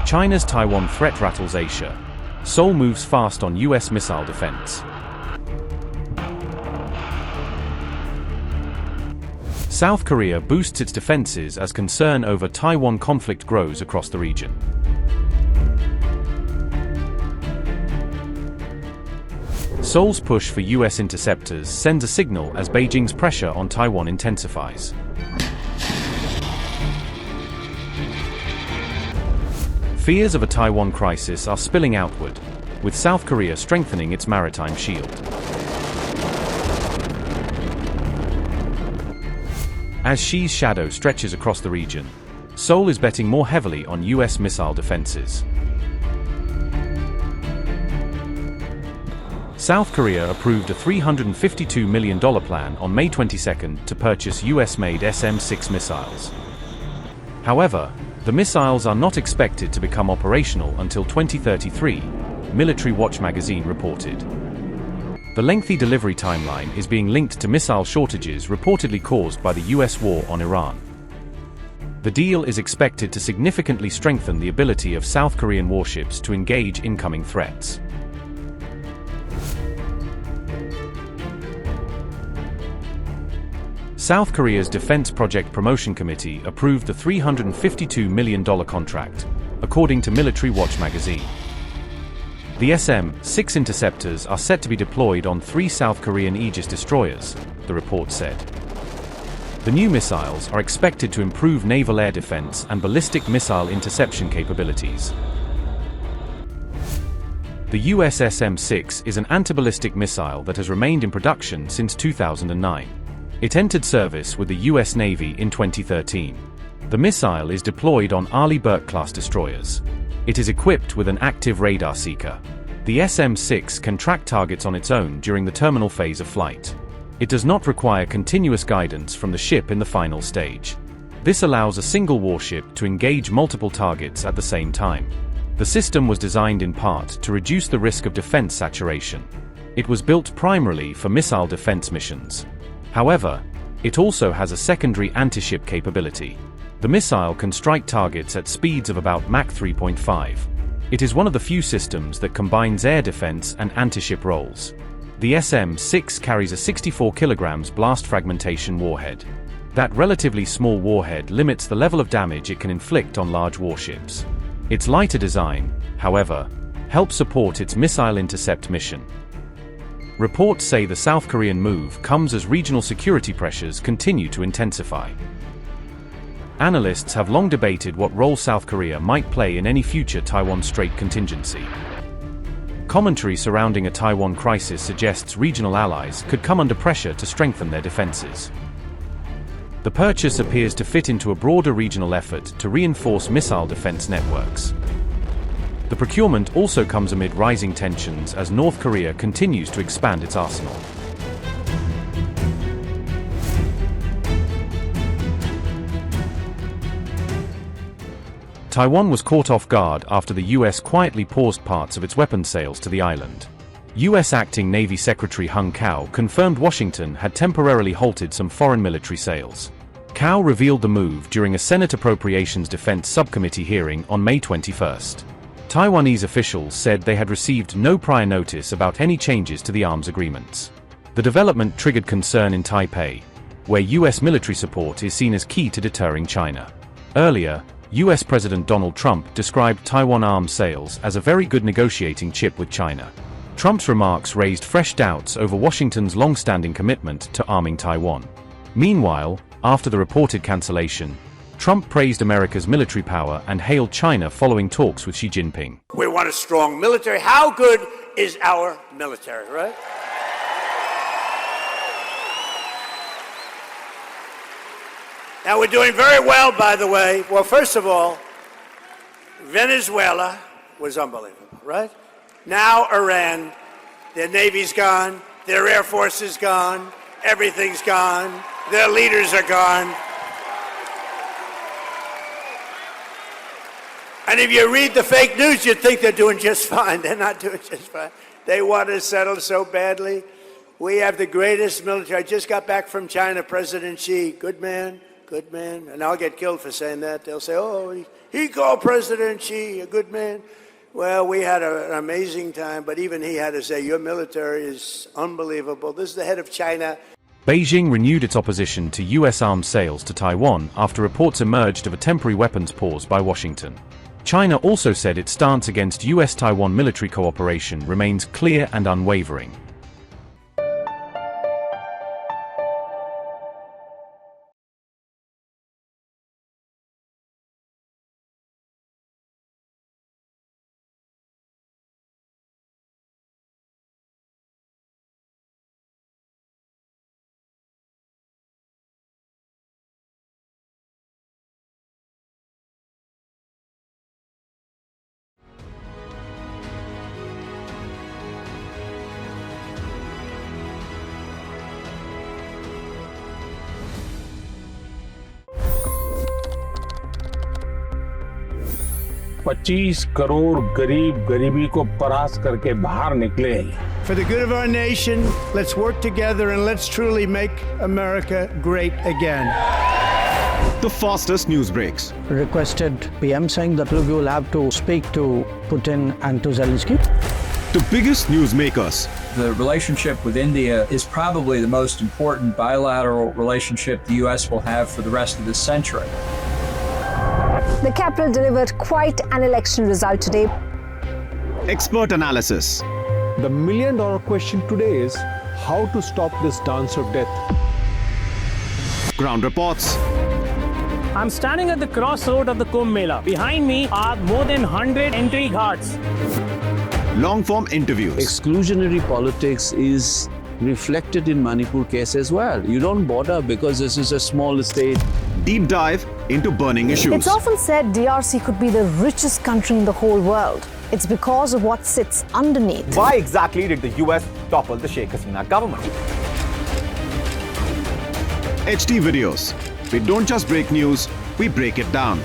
China's Taiwan threat rattles Asia. Seoul moves fast on US missile defense. South Korea boosts its defenses as concern over Taiwan conflict grows across the region. Seoul's push for US interceptors sends a signal as Beijing's pressure on Taiwan intensifies. Fears of a Taiwan crisis are spilling outward, with South Korea strengthening its maritime shield. As Xi's shadow stretches across the region, Seoul is betting more heavily on US missile defenses. South Korea approved a $352 million plan on May 22 to purchase US-made SM-6 missiles. However, the missiles are not expected to become operational until 2033, Military Watch magazine reported. The lengthy delivery timeline is being linked to missile shortages reportedly caused by the US war on Iran. The deal is expected to significantly strengthen the ability of South Korean warships to engage incoming threats. South Korea's Defense Project Promotion Committee approved the $352 million contract, according to Military Watch magazine. The SM-6 interceptors are set to be deployed on 3 South Korean Aegis destroyers, the report said. The new missiles are expected to improve naval air defense and ballistic missile interception capabilities. The US SM-6 is an anti-ballistic missile that has remained in production since 2009. It entered service with the US Navy in 2013. The missile is deployed on Arleigh Burke-class destroyers. It is equipped with an active radar seeker. The SM-6 can track targets on its own during the terminal phase of flight. It does not require continuous guidance from the ship in the final stage. This allows a single warship to engage multiple targets at the same time. The system was designed in part to reduce the risk of defense saturation. It was built primarily for missile defense missions. However, it also has a secondary anti-ship capability. The missile can strike targets at speeds of about Mach 3.5. It is one of the few systems that combines air defense and anti-ship roles. The SM-6 carries a 64 kg blast fragmentation warhead. That relatively small warhead limits the level of damage it can inflict on large warships. Its lighter design, however, helps support its missile intercept mission. Reports say the South Korean move comes as regional security pressures continue to intensify. Analysts have long debated what role South Korea might play in any future Taiwan Strait contingency. Commentary surrounding a Taiwan crisis suggests regional allies could come under pressure to strengthen their defenses. The purchase appears to fit into a broader regional effort to reinforce missile defense networks. The procurement also comes amid rising tensions as North Korea continues to expand its arsenal. Taiwan was caught off guard after the US quietly paused parts of its weapons sales to the island. US Acting Navy Secretary Hung Cao confirmed Washington had temporarily halted some foreign military sales. Cao revealed the move during a Senate Appropriations Defense Subcommittee hearing on May 21. Taiwanese officials said they had received no prior notice about any changes to the arms agreements. The development triggered concern in Taipei, where US military support is seen as key to deterring China. Earlier, US President Donald Trump described Taiwan arms sales as a very good negotiating chip with China. Trump's remarks raised fresh doubts over Washington's long-standing commitment to arming Taiwan. Meanwhile, after the reported cancellation, Trump praised America's military power and hailed China following talks with Xi Jinping. We want a strong military. How good is our military, right? Now, we're doing very well, by the way. Well, first of all, Venezuela was unbelievable, right? Now Iran, their Navy's gone, their Air Force is gone, everything's gone, their leaders are gone. And if you read the fake news, you'd think they're doing just fine. They're not doing just fine. They want to settle so badly. We have the greatest military. I just got back from China, President Xi, good man, good man. And I'll get killed for saying that. They'll say, oh, he called President Xi a good man. Well, we had an amazing time, but even he had to say, your military is unbelievable. This is the head of China. Beijing renewed its opposition to US arms sales to Taiwan after reports emerged of a temporary weapons pause by Washington. China also said its stance against US-Taiwan military cooperation remains clear and unwavering. $25 crore गरीब गरीबी को परास्त करके बाहर निकले। For the good of our nation, let's work together and let's truly make America great again. The fastest news breaks. Requested PM saying that look, you will have to speak to Putin and to Zelensky. The biggest news makers. The relationship with India is probably the most important bilateral relationship the U.S. will have for the rest of this century. The capital delivered quite an election result today. Expert analysis. The million-dollar question today is how to stop this dance of death. Ground reports. I'm standing at the crossroad of the Kumbh Mela. Behind me are more than 100 entry ghats. Long-form interviews. Exclusionary politics is reflected in Manipur case as well. You don't bother because this is a small state. Deep dive into burning issues. It's often said DRC could be the richest country in the whole world. It's because of what sits underneath. Why exactly did the US topple the Sheikh Hasina government? HT videos. We don't just break news, we break it down.